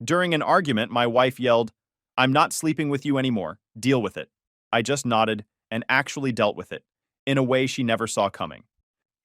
During an argument, my wife yelled, "I'm not sleeping with you anymore. Deal with it." I just nodded and actually dealt with it, in a way she never saw coming.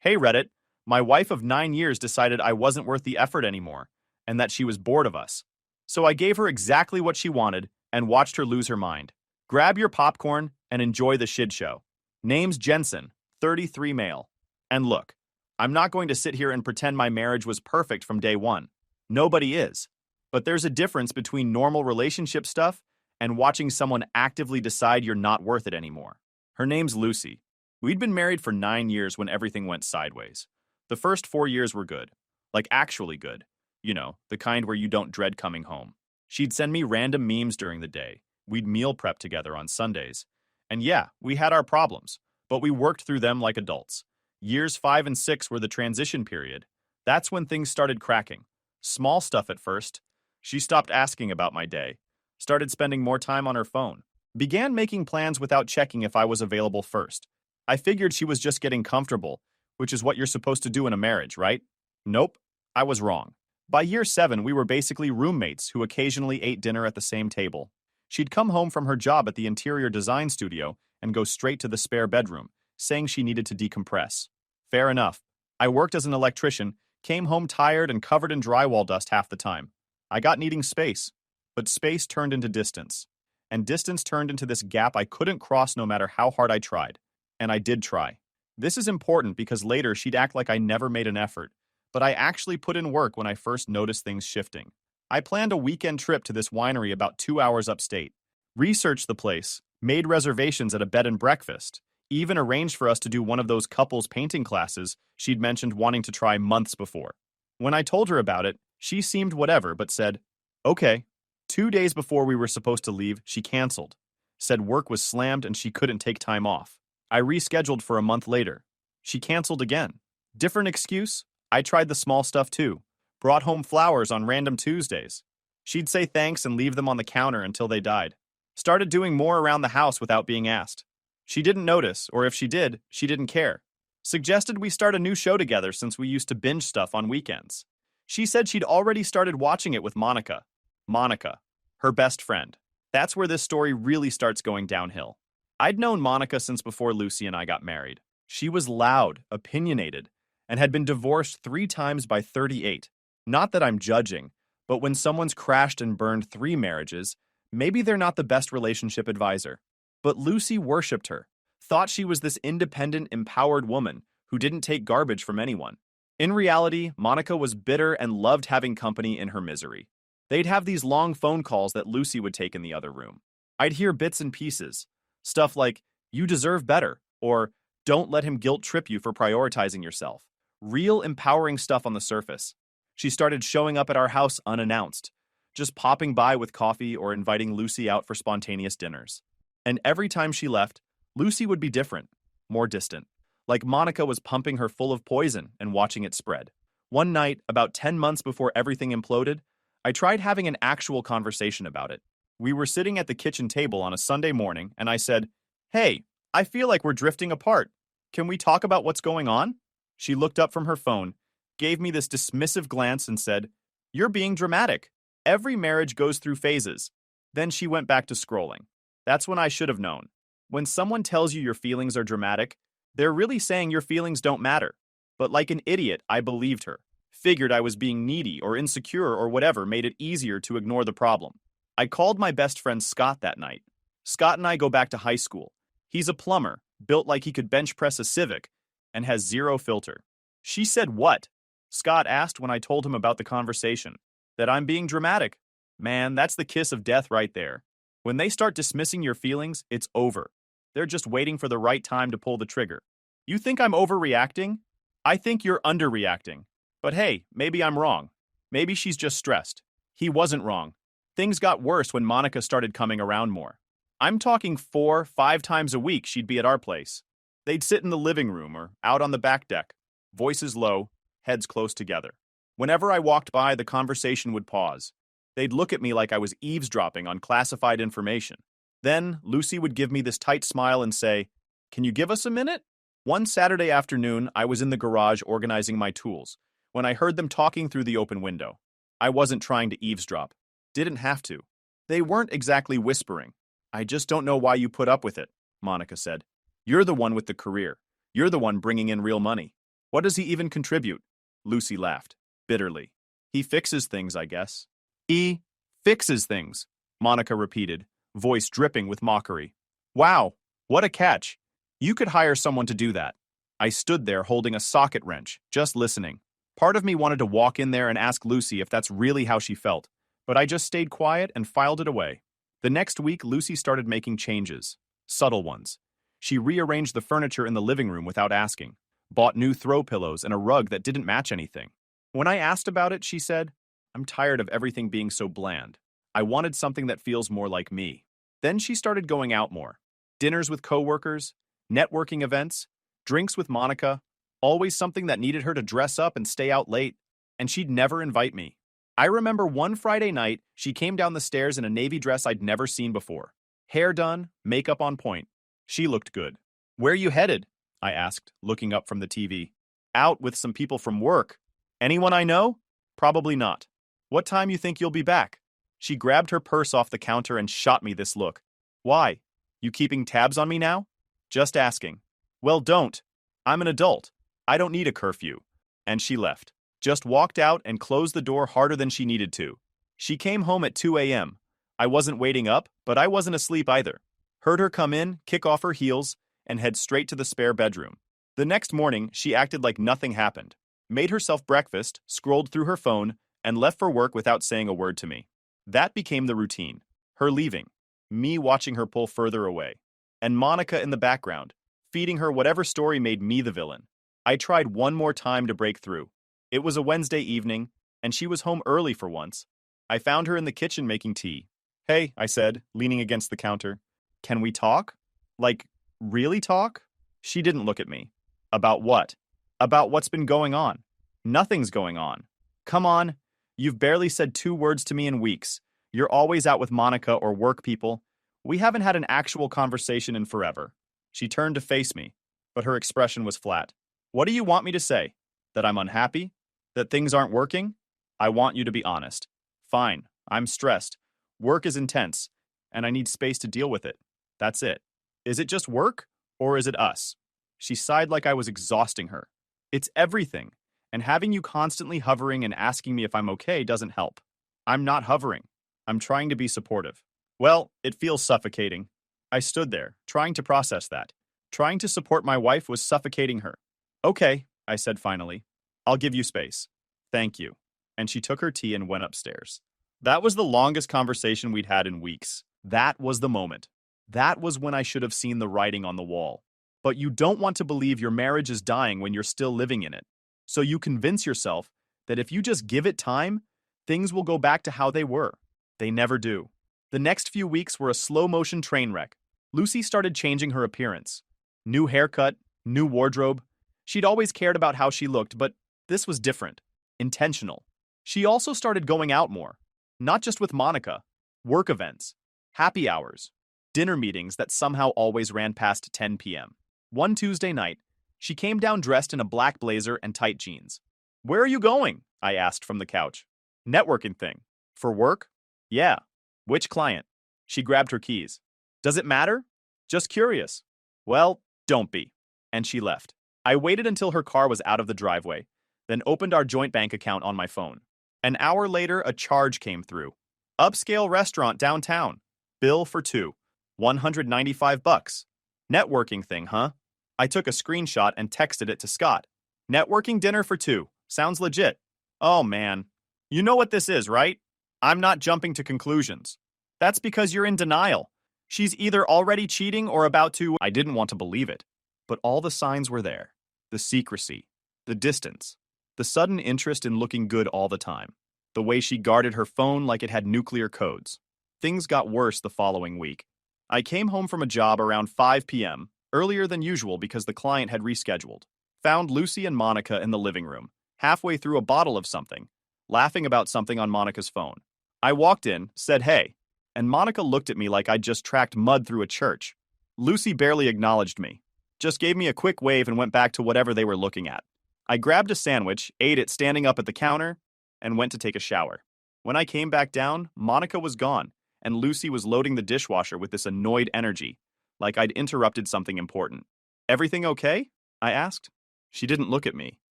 Hey Reddit, my wife of 9 years decided I wasn't worth the effort anymore, and that she was bored of us. So I gave her exactly what she wanted and watched her lose her mind. Grab your popcorn and enjoy the shit show. Name's Jensen, 33 male. And look, I'm not going to sit here and pretend my marriage was perfect from day one. Nobody is. But there's a difference between normal relationship stuff and watching someone actively decide you're not worth it anymore. Her name's Lucy. We'd been married for 9 years when everything went sideways. The first 4 years were good. Like actually good. You know, the kind where you don't dread coming home. She'd send me random memes during the day. We'd meal prep together on Sundays. And yeah, we had our problems, but we worked through them like adults. Years 5 and 6 were the transition period. That's when things started cracking. Small stuff at first. She stopped asking about my day, started spending more time on her phone, began making plans without checking if I was available first. I figured she was just getting comfortable, which is what you're supposed to do in a marriage, right? Nope, I was wrong. By year 7, we were basically roommates who occasionally ate dinner at the same table. She'd come home from her job at the interior design studio and go straight to the spare bedroom, saying she needed to decompress. Fair enough. I worked as an electrician, came home tired and covered in drywall dust half the time. I got needing space, but space turned into distance. And distance turned into this gap I couldn't cross no matter how hard I tried. And I did try. This is important because later she'd act like I never made an effort, but I actually put in work when I first noticed things shifting. I planned a weekend trip to this winery about 2 hours upstate, researched the place, made reservations at a bed and breakfast, even arranged for us to do one of those couples painting classes she'd mentioned wanting to try months before. When I told her about it, she seemed whatever but said, okay. 2 days before we were supposed to leave, she canceled. Said work was slammed and she couldn't take time off. I rescheduled for a month later. She canceled again. Different excuse? I tried the small stuff too. Brought home flowers on random Tuesdays. She'd say thanks and leave them on the counter until they died. Started doing more around the house without being asked. She didn't notice, or if she did, she didn't care. Suggested we start a new show together since we used to binge stuff on weekends. She said she'd already started watching it with Monica. Monica, her best friend. That's where this story really starts going downhill. I'd known Monica since before Lucy and I got married. She was loud, opinionated, and had been divorced 3 times by 38. Not that I'm judging, but when someone's crashed and burned 3 marriages, maybe they're not the best relationship advisor. But Lucy worshipped her, thought she was this independent, empowered woman who didn't take garbage from anyone. In reality, Monica was bitter and loved having company in her misery. They'd have these long phone calls that Lucy would take in the other room. I'd hear bits and pieces. Stuff like, you deserve better, or don't let him guilt trip you for prioritizing yourself. Real empowering stuff on the surface. She started showing up at our house unannounced, just popping by with coffee or inviting Lucy out for spontaneous dinners. And every time she left, Lucy would be different, more distant. Like Monica was pumping her full of poison and watching it spread. One night, about 10 months before everything imploded, I tried having an actual conversation about it. We were sitting at the kitchen table on a Sunday morning, and I said, hey, I feel like we're drifting apart. Can we talk about what's going on? She looked up from her phone, gave me this dismissive glance and said, you're being dramatic. Every marriage goes through phases. Then she went back to scrolling. That's when I should have known. When someone tells you your feelings are dramatic, they're really saying your feelings don't matter. But like an idiot, I believed her. Figured I was being needy or insecure or whatever made it easier to ignore the problem. I called my best friend Scott that night. Scott and I go back to high school. He's a plumber, built like he could bench press a Civic, and has zero filter. She said what? Scott asked when I told him about the conversation. That I'm being dramatic. Man, that's the kiss of death right there. When they start dismissing your feelings, it's over. They're just waiting for the right time to pull the trigger. You think I'm overreacting? I think you're underreacting. But hey, maybe I'm wrong. Maybe she's just stressed. He wasn't wrong. Things got worse when Monica started coming around more. I'm talking 4-5 times a week she'd be at our place. They'd sit in the living room or out on the back deck, voices low, heads close together. Whenever I walked by, the conversation would pause. They'd look at me like I was eavesdropping on classified information. Then Lucy would give me this tight smile and say, can you give us a minute? One Saturday afternoon, I was in the garage organizing my tools when I heard them talking through the open window. I wasn't trying to eavesdrop. Didn't have to. They weren't exactly whispering. I just don't know why you put up with it, Monica said. You're the one with the career. You're the one bringing in real money. What does he even contribute? Lucy laughed, bitterly. He fixes things, I guess. He fixes things, Monica repeated, voice dripping with mockery. Wow, what a catch. You could hire someone to do that. I stood there holding a socket wrench, just listening. Part of me wanted to walk in there and ask Lucy if that's really how she felt, but I just stayed quiet and filed it away. The next week, Lucy started making changes, subtle ones. She rearranged the furniture in the living room without asking, bought new throw pillows and a rug that didn't match anything. When I asked about it, she said, I'm tired of everything being so bland. I wanted something that feels more like me. Then she started going out more. Dinners with coworkers, networking events, drinks with Monica, always something that needed her to dress up and stay out late, and she'd never invite me. I remember one Friday night, she came down the stairs in a navy dress I'd never seen before. Hair done, makeup on point. She looked good. Where you headed? I asked, looking up from the TV. Out with some people from work. Anyone I know? Probably not. What time you think you'll be back? She grabbed her purse off the counter and shot me this look. Why? You keeping tabs on me now? Just asking. Well, don't. I'm an adult. I don't need a curfew. And she left. Just walked out and closed the door harder than she needed to. She came home at 2 a.m. I wasn't waiting up, but I wasn't asleep either. Heard her come in, kick off her heels, and head straight to the spare bedroom. The next morning, she acted like nothing happened, made herself breakfast, scrolled through her phone, and left for work without saying a word to me. That became the routine. Her leaving, me watching her pull further away, and Monica in the background, feeding her whatever story made me the villain. I tried one more time to break through. It was a Wednesday evening, and she was home early for once. I found her in the kitchen making tea. Hey, I said, leaning against the counter. Can we talk? Like, really talk? She didn't look at me. About what? About what's been going on. Nothing's going on. Come on. You've barely said 2 words to me in weeks. You're always out with Monica or work people. We haven't had an actual conversation in forever. She turned to face me, but her expression was flat. What do you want me to say? That I'm unhappy? That things aren't working? I want you to be honest. Fine, I'm stressed. Work is intense, and I need space to deal with it. That's it. Is it just work, or is it us? She sighed like I was exhausting her. It's everything, and having you constantly hovering and asking me if I'm okay doesn't help. I'm not hovering. I'm trying to be supportive. Well, it feels suffocating. I stood there, trying to process that. Trying to support my wife was suffocating her. Okay, I said finally. I'll give you space. Thank you. And she took her tea and went upstairs. That was the longest conversation we'd had in weeks. That was the moment. That was when I should have seen the writing on the wall. But you don't want to believe your marriage is dying when you're still living in it. So you convince yourself that if you just give it time, things will go back to how they were. They never do. The next few weeks were a slow-motion train wreck. Lucy started changing her appearance. New haircut, new wardrobe. She'd always cared about how she looked, but this was different. Intentional. She also started going out more. Not just with Monica. Work events. Happy hours. Dinner meetings that somehow always ran past 10 p.m. One Tuesday night, she came down dressed in a black blazer and tight jeans. Where are you going? I asked from the couch. Networking thing. For work? Yeah. Which client? She grabbed her keys. Does it matter? Just curious. Well, don't be. And she left. I waited until her car was out of the driveway, then opened our joint bank account on my phone. An hour later, a charge came through. Upscale restaurant downtown. Bill for 2. $195. Networking thing, huh? I took a screenshot and texted it to Scott. Networking dinner for 2. Sounds legit. Oh man. You know what this is, right? I'm not jumping to conclusions. That's because you're in denial. She's either already cheating or about to. I didn't want to believe it. But all the signs were there. The secrecy. The distance. The sudden interest in looking good all the time. The way she guarded her phone like it had nuclear codes. Things got worse the following week. I came home from a job around 5 p.m., earlier than usual because the client had rescheduled. Found Lucy and Monica in the living room, halfway through a bottle of something, laughing about something on Monica's phone. I walked in, said hey, and Monica looked at me like I'd just tracked mud through a church. Lucy barely acknowledged me, just gave me a quick wave and went back to whatever they were looking at. I grabbed a sandwich, ate it standing up at the counter, and went to take a shower. When I came back down, Monica was gone, and Lucy was loading the dishwasher with this annoyed energy, like I'd interrupted something important. Everything okay? I asked. She didn't look at me.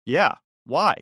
Yeah, why?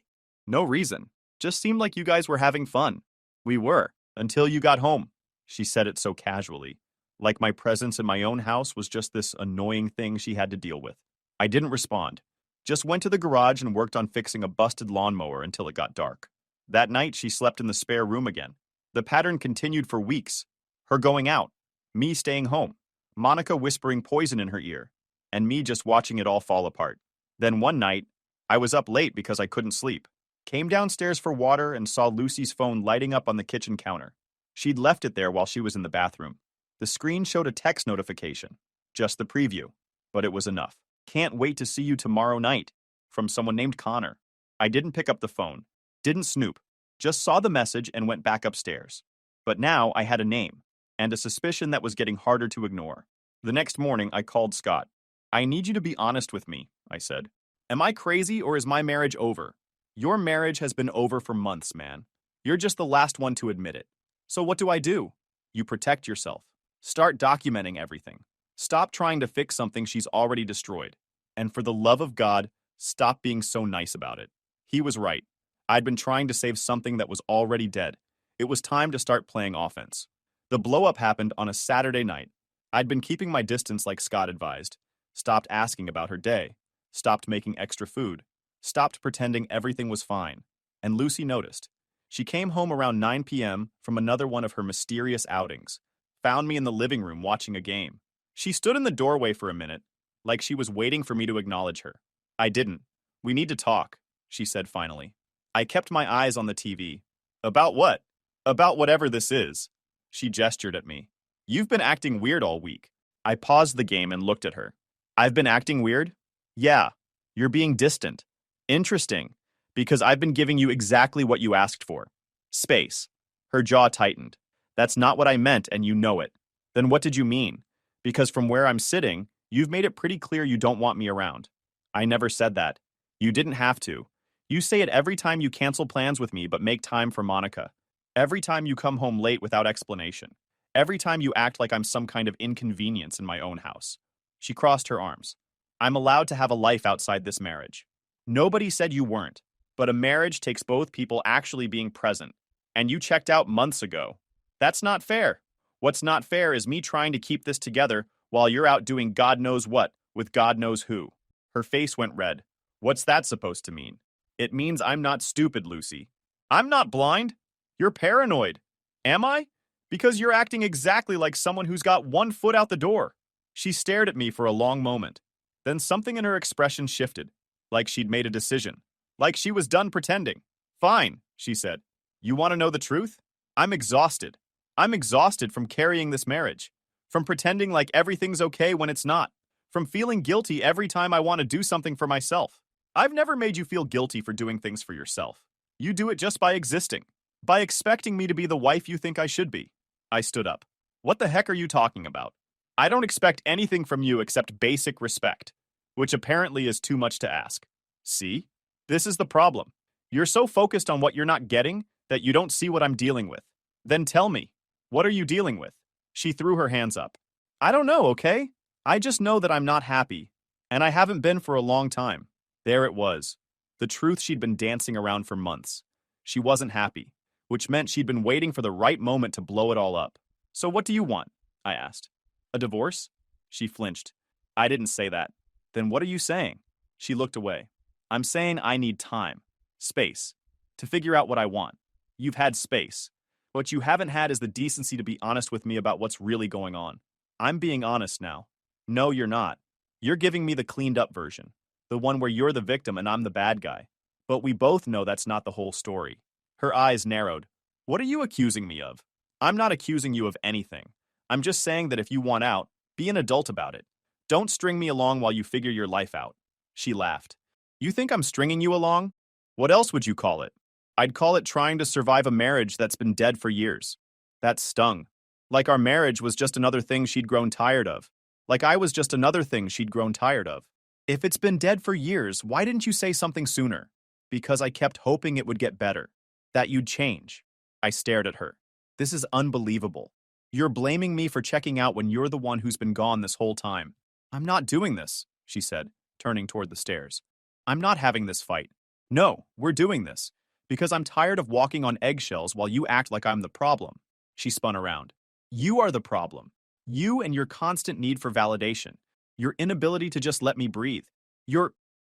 No reason. Just seemed like you guys were having fun. We were, until you got home. She said it so casually, like my presence in my own house was just this annoying thing she had to deal with. I didn't respond. Just went to the garage and worked on fixing a busted lawnmower until it got dark. That night, she slept in the spare room again. The pattern continued for weeks. Her going out, me staying home, Monica whispering poison in her ear, and me just watching it all fall apart. Then one night, I was up late because I couldn't sleep. Came downstairs for water and saw Lucy's phone lighting up on the kitchen counter. She'd left it there while she was in the bathroom. The screen showed a text notification, just the preview, but it was enough. Can't wait to see you tomorrow night, from someone named Connor. I didn't pick up the phone, didn't snoop, just saw the message and went back upstairs. But now I had a name, and a suspicion that was getting harder to ignore. The next morning, I called Scott. I need you to be honest with me, I said. Am I crazy or is my marriage over? Your marriage has been over for months, man. You're just the last one to admit it. So what do? You protect yourself. Start documenting everything. Stop trying to fix something she's already destroyed. And for the love of God, stop being so nice about it. He was right. I'd been trying to save something that was already dead. It was time to start playing offense. The blow-up happened on a Saturday night. I'd been keeping my distance like Scott advised. Stopped asking about her day. Stopped making extra food. Stopped pretending everything was fine. And Lucy noticed. She came home around 9 p.m. from another one of her mysterious outings. Found me in the living room watching a game. She stood in the doorway for a minute, like she was waiting for me to acknowledge her. I didn't. We need to talk, she said finally. I kept my eyes on the TV. About what? About whatever this is. She gestured at me. You've been acting weird all week. I paused the game and looked at her. I've been acting weird? Yeah. You're being distant. Interesting, because I've been giving you exactly what you asked for. Space. Her jaw tightened. That's not what I meant, and you know it. Then what did you mean? Because from where I'm sitting, you've made it pretty clear you don't want me around. I never said that. You didn't have to. You say it every time you cancel plans with me but make time for Monica. Every time you come home late without explanation. Every time you act like I'm some kind of inconvenience in my own house. She crossed her arms. I'm allowed to have a life outside this marriage. Nobody said you weren't, but a marriage takes both people actually being present. And you checked out months ago. That's not fair. What's not fair is me trying to keep this together while you're out doing God knows what with God knows who. Her face went red. What's that supposed to mean? It means I'm not stupid, Lucy. I'm not blind. You're paranoid. Am I? Because you're acting exactly like someone who's got one foot out the door. She stared at me for a long moment. Then something in her expression shifted, like she'd made a decision, like she was done pretending. Fine, she said. You want to know the truth? I'm exhausted. I'm exhausted from carrying this marriage, from pretending like everything's okay when it's not, from feeling guilty every time I want to do something for myself. I've never made you feel guilty for doing things for yourself. You do it just by existing, by expecting me to be the wife you think I should be. I stood up. What the heck are you talking about? I don't expect anything from you except basic respect, which apparently is too much to ask. See? This is the problem. You're so focused on what you're not getting that you don't see what I'm dealing with. Then tell me, what are you dealing with? She threw her hands up. I don't know, okay? I just know that I'm not happy, and I haven't been for a long time. There it was. The truth she'd been dancing around for months. She wasn't happy, which meant she'd been waiting for the right moment to blow it all up. So what do you want? I asked. A divorce? She flinched. I didn't say that. Then what are you saying? She looked away. I'm saying I need time, space, to figure out what I want. You've had space. What you haven't had is the decency to be honest with me about what's really going on. I'm being honest now. No, you're not. You're giving me the cleaned up version, the one where you're the victim and I'm the bad guy. But we both know that's not the whole story. Her eyes narrowed. What are you accusing me of? I'm not accusing you of anything. I'm just saying that if you want out, be an adult about it. Don't string me along while you figure your life out. She laughed. You think I'm stringing you along? What else would you call it? I'd call it trying to survive a marriage that's been dead for years. That stung. Like our marriage was just another thing she'd grown tired of. Like I was just another thing she'd grown tired of. If it's been dead for years, why didn't you say something sooner? Because I kept hoping it would get better. That you'd change. I stared at her. This is unbelievable. You're blaming me for checking out when you're the one who's been gone this whole time. I'm not doing this, she said, turning toward the stairs. I'm not having this fight. No, we're doing this. Because I'm tired of walking on eggshells while you act like I'm the problem. She spun around. You are the problem. You and your constant need for validation. Your inability to just let me breathe.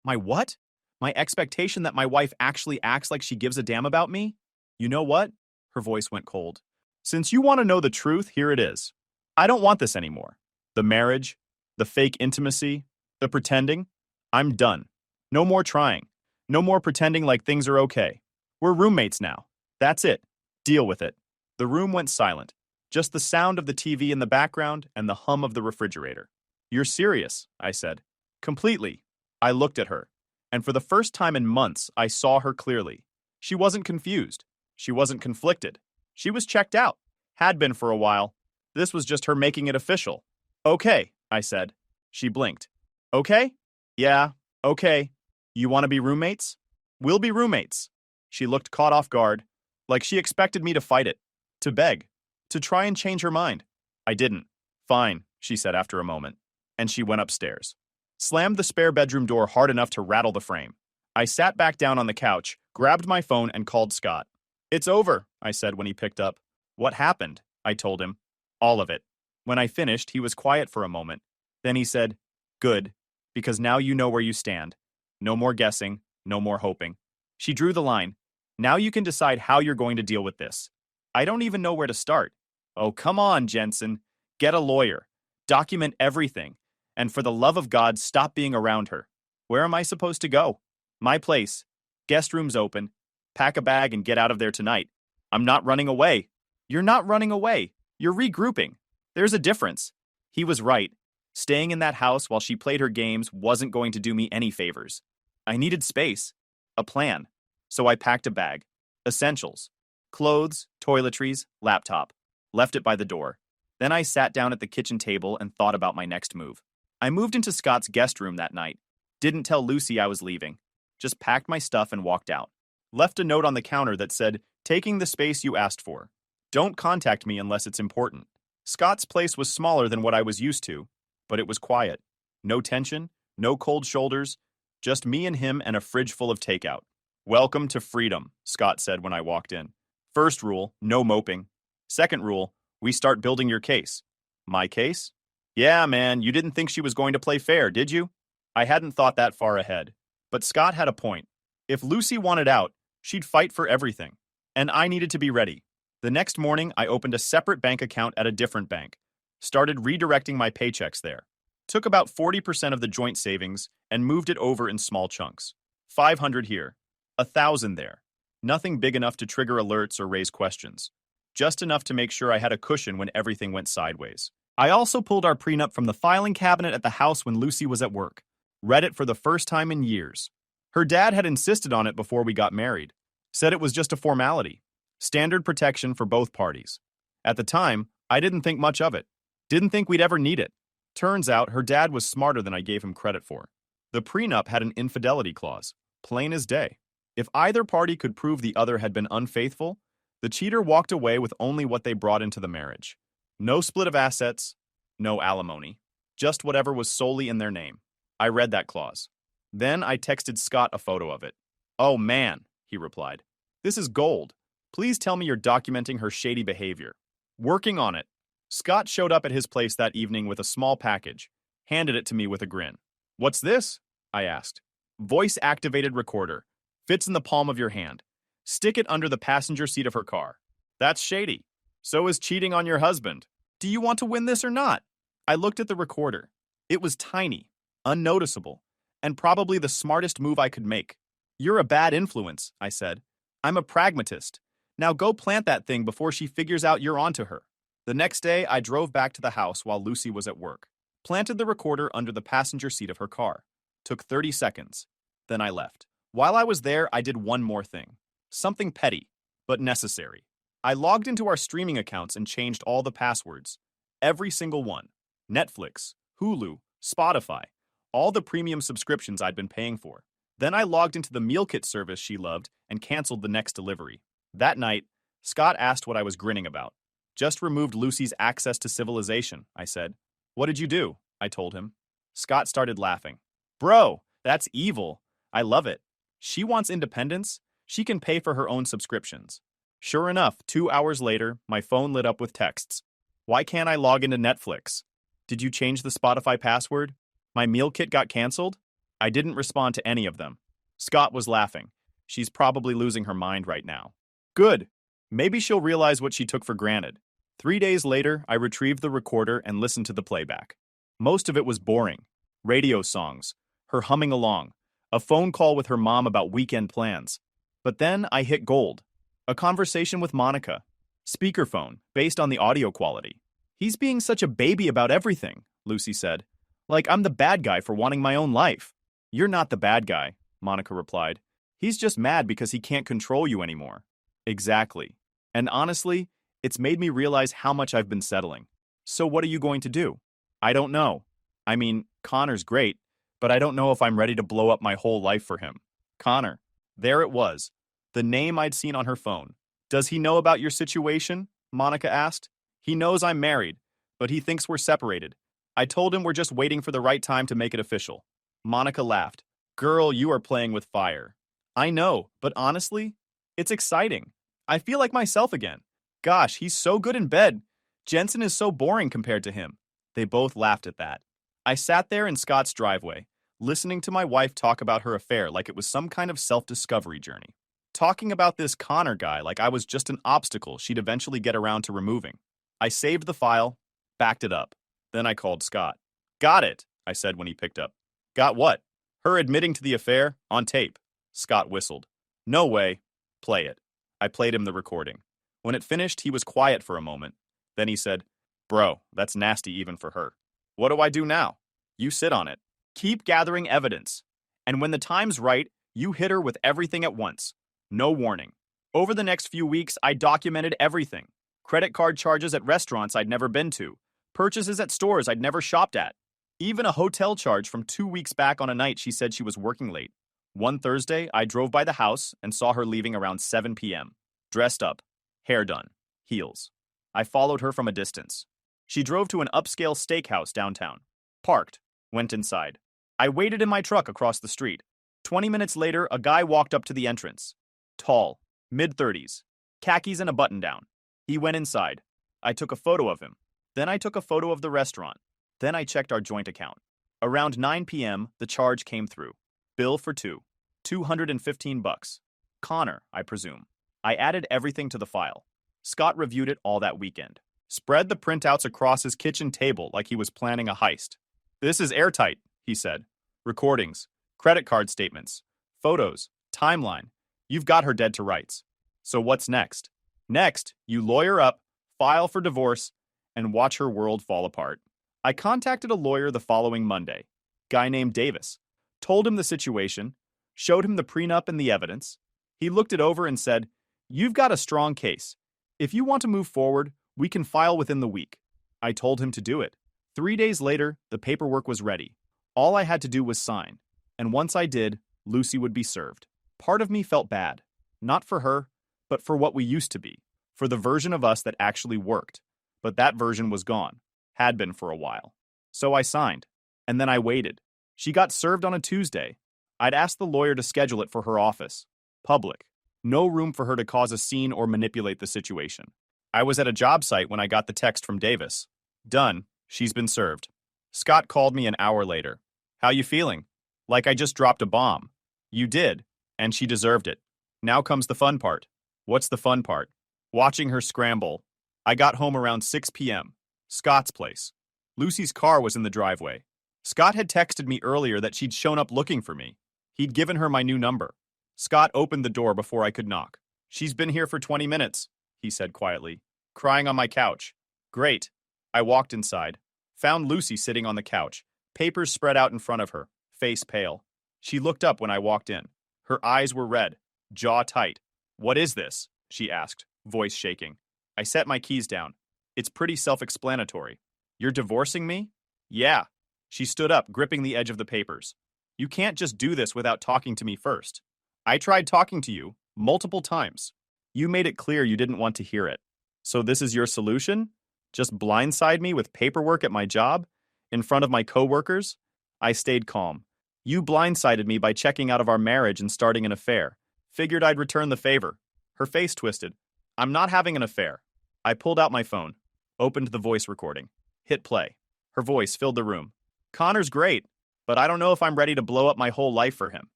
My what? My expectation that my wife actually acts like she gives a damn about me? You know what? Her voice went cold. Since you want to know the truth, here it is. I don't want this anymore. The marriage, the fake intimacy, the pretending. I'm done. No more trying. No more pretending like things are okay. We're roommates now. That's it. Deal with it. The room went silent. Just the sound of the TV in the background and the hum of the refrigerator. You're serious, I said. Completely. I looked at her. And for the first time in months, I saw her clearly. She wasn't confused. She wasn't conflicted. She was checked out. Had been for a while. This was just her making it official. Okay, I said. She blinked. Okay? Yeah, okay. You want to be roommates? We'll be roommates. She looked caught off guard, like she expected me to fight it, to beg, to try and change her mind. I didn't. Fine, she said after a moment. And she went upstairs. Slammed the spare bedroom door hard enough to rattle the frame. I sat back down on the couch, grabbed my phone, and called Scott. It's over, I said when he picked up. What happened? I told him. All of it. When I finished, he was quiet for a moment. Then he said, Good, because now you know where you stand. No more guessing, no more hoping. She drew the line. Now you can decide how you're going to deal with this. I don't even know where to start. Oh, come on, Jensen. Get a lawyer. Document everything. And for the love of God, stop being around her. Where am I supposed to go? My place. Guest room's open. Pack a bag and get out of there tonight. I'm not running away. You're not running away. You're regrouping. There's a difference. He was right. Staying in that house while she played her games wasn't going to do me any favors. I needed space. A plan. So I packed a bag. Essentials. Clothes, toiletries, laptop. Left it by the door. Then I sat down at the kitchen table and thought about my next move. I moved into Scott's guest room that night. Didn't tell Lucy I was leaving. Just packed my stuff and walked out. Left a note on the counter that said, taking the space you asked for. Don't contact me unless it's important. Scott's place was smaller than what I was used to, but it was quiet. No tension, no cold shoulders, just me and him and a fridge full of takeout. Welcome to freedom, Scott said when I walked in. First rule, no moping. Second rule, we start building your case. My case? Yeah, man, you didn't think she was going to play fair, did you? I hadn't thought that far ahead. But Scott had a point. If Lucy wanted out, she'd fight for everything. And I needed to be ready. The next morning, I opened a separate bank account at a different bank. Started redirecting my paychecks there. Took about 40% of the joint savings and moved it over in small chunks. 500 here. 1,000 there. Nothing big enough to trigger alerts or raise questions. Just enough to make sure I had a cushion when everything went sideways. I also pulled our prenup from the filing cabinet at the house when Lucy was at work. Read it for the first time in years. Her dad had insisted on it before we got married. Said it was just a formality. Standard protection for both parties. At the time, I didn't think much of it. Didn't think we'd ever need it. Turns out her dad was smarter than I gave him credit for. The prenup had an infidelity clause, plain as day. If either party could prove the other had been unfaithful, the cheater walked away with only what they brought into the marriage. No split of assets, no alimony. Just whatever was solely in their name. I read that clause. Then I texted Scott a photo of it. Oh man, he replied. This is gold. Please tell me you're documenting her shady behavior. Working on it. Scott showed up at his place that evening with a small package, handed it to me with a grin. What's this? I asked. Voice-activated recorder. Fits in the palm of your hand. Stick it under the passenger seat of her car. That's shady. So is cheating on your husband. Do you want to win this or not? I looked at the recorder. It was tiny, unnoticeable, and probably the smartest move I could make. You're a bad influence, I said. I'm a pragmatist. Now go plant that thing before she figures out you're onto her. The next day, I drove back to the house while Lucy was at work. Planted the recorder under the passenger seat of her car. Took 30 seconds. Then I left. While I was there, I did one more thing. Something petty, but necessary. I logged into our streaming accounts and changed all the passwords. Every single one. Netflix, Hulu, Spotify, all the premium subscriptions I'd been paying for. Then I logged into the meal kit service she loved and canceled the next delivery. That night, Scott asked what I was grinning about. Just removed Lucy's access to civilization, I said. What did you do? I told him. Scott started laughing. Bro, that's evil. I love it. She wants independence. She can pay for her own subscriptions. Sure enough, 2 hours later, my phone lit up with texts. Why can't I log into Netflix? Did you change the Spotify password? My meal kit got canceled? I didn't respond to any of them. Scott was laughing. She's probably losing her mind right now. Good. Maybe she'll realize what she took for granted. 3 days later, I retrieved the recorder and listened to the playback. Most of it was boring. Radio songs, her humming along, a phone call with her mom about weekend plans. But then I hit gold. A conversation with Monica. Speakerphone, based on the audio quality. He's being such a baby about everything, Lucy said. Like I'm the bad guy for wanting my own life. You're not the bad guy, Monica replied. He's just mad because he can't control you anymore. Exactly. And honestly, it's made me realize how much I've been settling. So what are you going to do? I don't know. I mean, Connor's great, but I don't know if I'm ready to blow up my whole life for him. Connor. There it was. The name I'd seen on her phone. Does he know about your situation? Monica asked. He knows I'm married, but he thinks we're separated. I told him we're just waiting for the right time to make it official. Monica laughed. Girl, you are playing with fire. I know, but honestly, it's exciting. I feel like myself again. Gosh, he's so good in bed. Jensen is so boring compared to him. They both laughed at that. I sat there in Scott's driveway, listening to my wife talk about her affair like it was some kind of self-discovery journey. Talking about this Connor guy like I was just an obstacle she'd eventually get around to removing. I saved the file, backed it up. Then I called Scott. Got it, I said when he picked up. Got what? Her admitting to the affair, on tape. Scott whistled. No way. Play it. I played him the recording. When it finished, he was quiet for a moment. Then he said, Bro, that's nasty even for her. What do I do now? You sit on it. Keep gathering evidence. And when the time's right, you hit her with everything at once. No warning. Over the next few weeks, I documented everything. Credit card charges at restaurants I'd never been to. Purchases at stores I'd never shopped at. Even a hotel charge from 2 weeks back on a night she said she was working late. One Thursday, I drove by the house and saw her leaving around 7 p.m. Dressed up, hair done, heels. I followed her from a distance. She drove to an upscale steakhouse downtown. Parked, went inside. I waited in my truck across the street. 20 minutes later, a guy walked up to the entrance. Tall, mid-30s, khakis and a button-down. He went inside. I took a photo of him. Then I took a photo of the restaurant. Then I checked our joint account. Around 9 p.m., the charge came through. Bill for two. $215. Connor, I presume. I added everything to the file. Scott reviewed it all that weekend. Spread the printouts across his kitchen table like he was planning a heist. This is airtight, he said. Recordings, credit card statements, photos, timeline. You've got her dead to rights. So what's next? Next, you lawyer up, file for divorce, and watch her world fall apart. I contacted a lawyer the following Monday. Guy named Davis. Told him the situation, showed him the prenup and the evidence. He looked it over and said, You've got a strong case. If you want to move forward, we can file within the week. I told him to do it. 3 days later, the paperwork was ready. All I had to do was sign. And once I did, Lucy would be served. Part of me felt bad. Not for her, but for what we used to be. For the version of us that actually worked. But that version was gone. Had been for a while. So I signed. And then I waited. She got served on a Tuesday. I'd asked the lawyer to schedule it for her office. Public. No room for her to cause a scene or manipulate the situation. I was at a job site when I got the text from Davis. Done. She's been served. Scott called me an hour later. How you feeling? Like I just dropped a bomb. You did. And she deserved it. Now comes the fun part. What's the fun part? Watching her scramble. I got home around 6 p.m. Scott's place. Lucy's car was in the driveway. Scott had texted me earlier that she'd shown up looking for me. He'd given her my new number. Scott opened the door before I could knock. She's been here for 20 minutes, he said quietly, crying on my couch. Great. I walked inside. Found Lucy sitting on the couch, papers spread out in front of her, face pale. She looked up when I walked in. Her eyes were red, jaw tight. What is this? She asked, voice shaking. I set my keys down. It's pretty self-explanatory. You're divorcing me? Yeah. She stood up, gripping the edge of the papers. You can't just do this without talking to me first. I tried talking to you, multiple times. You made it clear you didn't want to hear it. So this is your solution? Just blindside me with paperwork at my job? In front of my coworkers? I stayed calm. You blindsided me by checking out of our marriage and starting an affair. Figured I'd return the favor. Her face twisted. I'm not having an affair. I pulled out my phone, opened the voice recording, hit play. Her voice filled the room. Connor's great, but I don't know if I'm ready to blow up my whole life for him.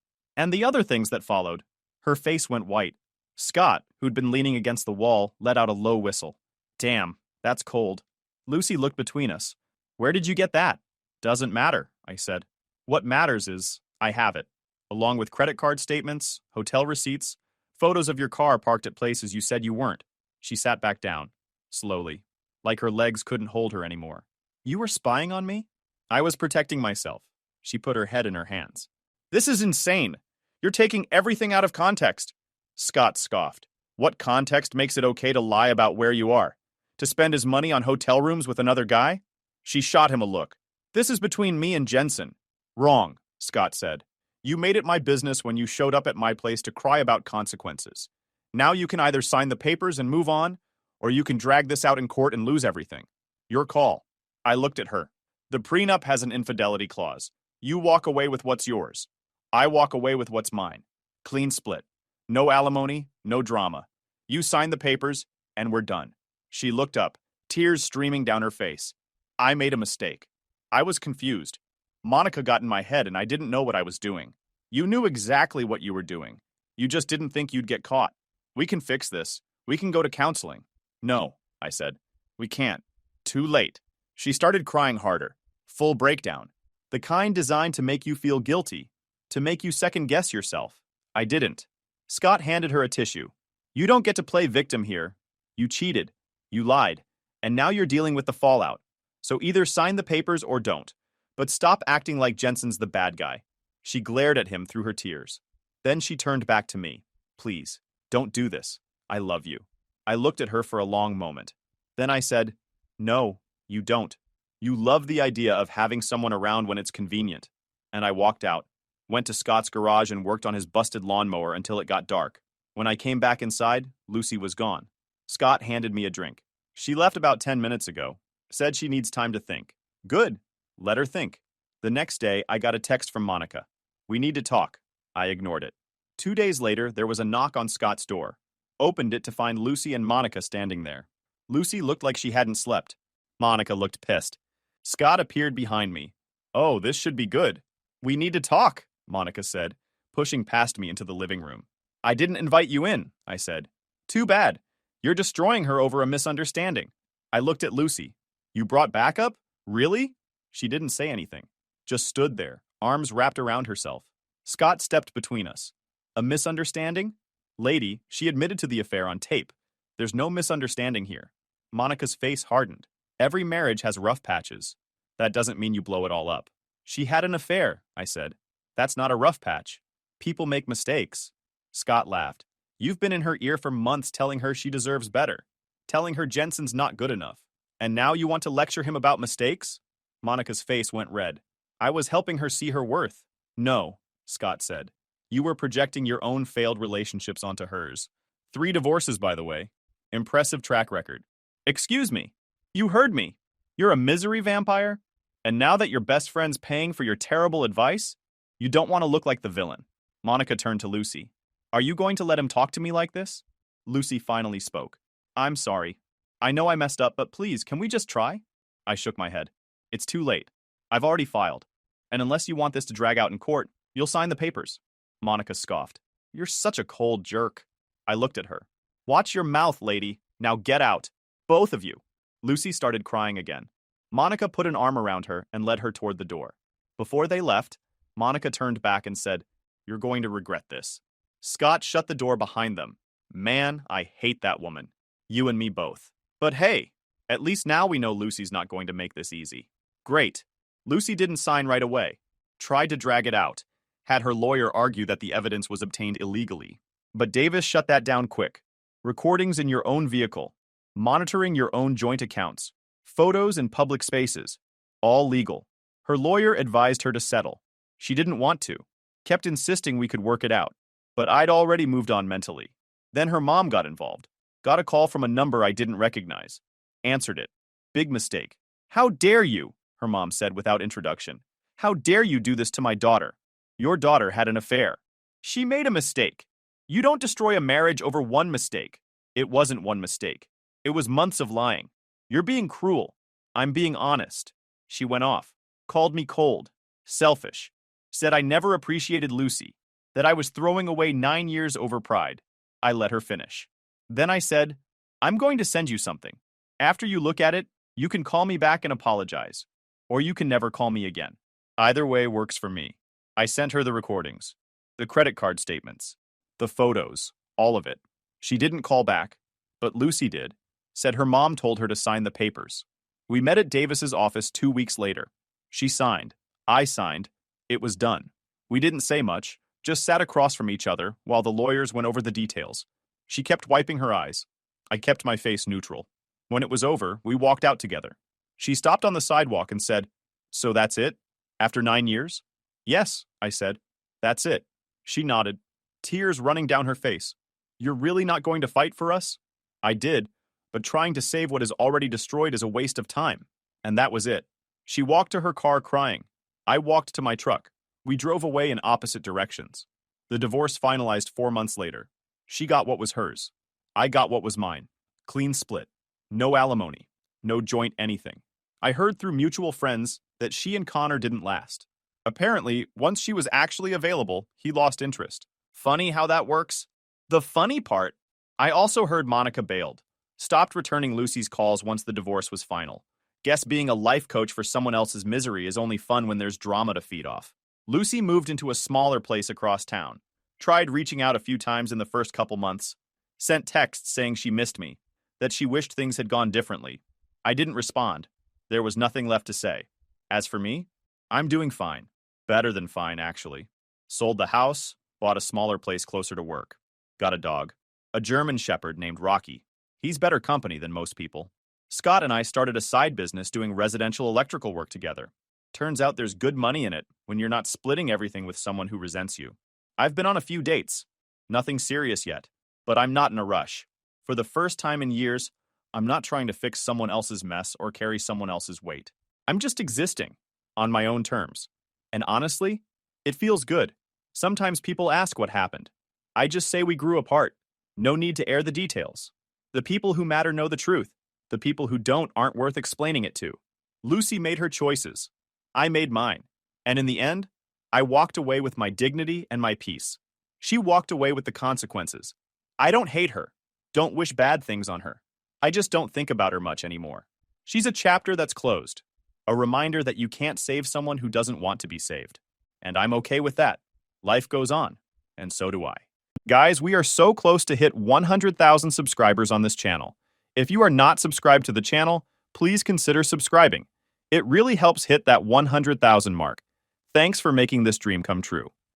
And the other things that followed. Her face went white. Scott, who'd been leaning against the wall, let out a low whistle. Damn, that's cold. Lucy looked between us. Where did you get that? Doesn't matter, I said. What matters is, I have it. Along with credit card statements, hotel receipts, photos of your car parked at places you said you weren't. She sat back down, slowly, like her legs couldn't hold her anymore. You were spying on me? I was protecting myself. She put her head in her hands. This is insane. You're taking everything out of context. Scott scoffed. What context makes it okay to lie about where you are? To spend his money on hotel rooms with another guy? She shot him a look. This is between me and Jensen. Wrong, Scott said. You made it my business when you showed up at my place to cry about consequences. Now you can either sign the papers and move on, or you can drag this out in court and lose everything. Your call. I looked at her. The prenup has an infidelity clause. You walk away with what's yours. I walk away with what's mine. Clean split. No alimony, no drama. You sign the papers, and we're done. She looked up, tears streaming down her face. I made a mistake. I was confused. Monica got in my head and I didn't know what I was doing. You knew exactly what you were doing. You just didn't think you'd get caught. We can fix this. We can go to counseling. No, I said. We can't. Too late. She started crying harder. Full breakdown. The kind designed to make you feel guilty. To make you second-guess yourself. I didn't. Scott handed her a tissue. You don't get to play victim here. You cheated. You lied. And now you're dealing with the fallout. So either sign the papers or don't. But stop acting like Jensen's the bad guy. She glared at him through her tears. Then she turned back to me. Please, don't do this. I love you. I looked at her for a long moment. Then I said, no, you don't. You love the idea of having someone around when it's convenient. And I walked out, went to Scott's garage and worked on his busted lawnmower until it got dark. When I came back inside, Lucy was gone. Scott handed me a drink. She left about 10 minutes ago. Said she needs time to think. Good. Let her think. The next day, I got a text from Monica. We need to talk. I ignored it. 2 days later, there was a knock on Scott's door. Opened it to find Lucy and Monica standing there. Lucy looked like she hadn't slept. Monica looked pissed. Scott appeared behind me. Oh, this should be good. We need to talk, Monica said, pushing past me into the living room. I didn't invite you in, I said. Too bad. You're destroying her over a misunderstanding. I looked at Lucy. You brought backup? Really? She didn't say anything. Just stood there, arms wrapped around herself. Scott stepped between us. A misunderstanding? Lady, she admitted to the affair on tape. There's no misunderstanding here. Monica's face hardened. Every marriage has rough patches. That doesn't mean you blow it all up. She had an affair, I said. That's not a rough patch. People make mistakes. Scott laughed. You've been in her ear for months telling her she deserves better. Telling her Jensen's not good enough. And now you want to lecture him about mistakes? Monica's face went red. I was helping her see her worth. No, Scott said. You were projecting your own failed relationships onto hers. 3 divorces, by the way. Impressive track record. Excuse me. You heard me. You're a misery vampire? And now that your best friend's paying for your terrible advice, you don't want to look like the villain. Monica turned to Lucy. Are you going to let him talk to me like this? Lucy finally spoke. I'm sorry. I know I messed up, but please, can we just try? I shook my head. It's too late. I've already filed. And unless you want this to drag out in court, you'll sign the papers. Monica scoffed. You're such a cold jerk. I looked at her. Watch your mouth, lady. Now get out. Both of you. Lucy started crying again. Monica put an arm around her and led her toward the door. Before they left, Monica turned back and said, You're going to regret this. Scott shut the door behind them. Man, I hate that woman. You and me both. But hey, at least now we know Lucy's not going to make this easy. Great. Lucy didn't sign right away. Tried to drag it out. Had her lawyer argue that the evidence was obtained illegally. But Davis shut that down quick. Recordings in your own vehicle. Monitoring your own joint accounts. Photos in public spaces. All legal. Her lawyer advised her to settle. She didn't want to. Kept insisting we could work it out. But I'd already moved on mentally. Then her mom got involved. Got a call from a number I didn't recognize. Answered it. Big mistake. How dare you? Her mom said without introduction. How dare you do this to my daughter? Your daughter had an affair. She made a mistake. You don't destroy a marriage over one mistake. It wasn't one mistake. It was months of lying. You're being cruel. I'm being honest. She went off. Called me cold. Selfish. Said I never appreciated Lucy. That I was throwing away 9 years over pride. I let her finish. Then I said, I'm going to send you something. After you look at it, you can call me back and apologize. Or you can never call me again. Either way works for me. I sent her the recordings, the credit card statements, the photos, all of it. She didn't call back, but Lucy did. Said her mom told her to sign the papers. We met at Davis's office 2 weeks later. She signed. I signed. It was done. We didn't say much, just sat across from each other while the lawyers went over the details. She kept wiping her eyes. I kept my face neutral. When it was over, we walked out together. She stopped on the sidewalk and said, So that's it? After 9 years? Yes, I said. That's it. She nodded, tears running down her face. You're really not going to fight for us? I did, but trying to save what is already destroyed is a waste of time. And that was it. She walked to her car crying. I walked to my truck. We drove away in opposite directions. The divorce finalized 4 months later. She got what was hers. I got what was mine. Clean split. No alimony. No joint anything. I heard through mutual friends that she and Connor didn't last. Apparently, once she was actually available, he lost interest. Funny how that works? The funny part, I also heard Monica bailed. Stopped returning Lucy's calls once the divorce was final. Guess being a life coach for someone else's misery is only fun when there's drama to feed off. Lucy moved into a smaller place across town. Tried reaching out a few times in the first couple months. Sent texts saying she missed me. That she wished things had gone differently. I didn't respond. There was nothing left to say. As for me, I'm doing fine. Better than fine, actually. Sold the house, bought a smaller place closer to work. Got a dog. A German Shepherd named Rocky. He's better company than most people. Scott and I started a side business doing residential electrical work together. Turns out there's good money in it when you're not splitting everything with someone who resents you. I've been on a few dates. Nothing serious yet, but I'm not in a rush. For the first time in years, I'm not trying to fix someone else's mess or carry someone else's weight. I'm just existing, on my own terms. And honestly, it feels good. Sometimes people ask what happened. I just say we grew apart. No need to air the details. The people who matter know the truth. The people who don't aren't worth explaining it to. Lucy made her choices. I made mine. And in the end, I walked away with my dignity and my peace. She walked away with the consequences. I don't hate her. Don't wish bad things on her. I just don't think about her much anymore. She's a chapter that's closed. A reminder that you can't save someone who doesn't want to be saved. And I'm okay with that. Life goes on. And so do I. Guys, we are so close to hit 100,000 subscribers on this channel. If you are not subscribed to the channel, please consider subscribing. It really helps hit that 100,000 mark. Thanks for making this dream come true.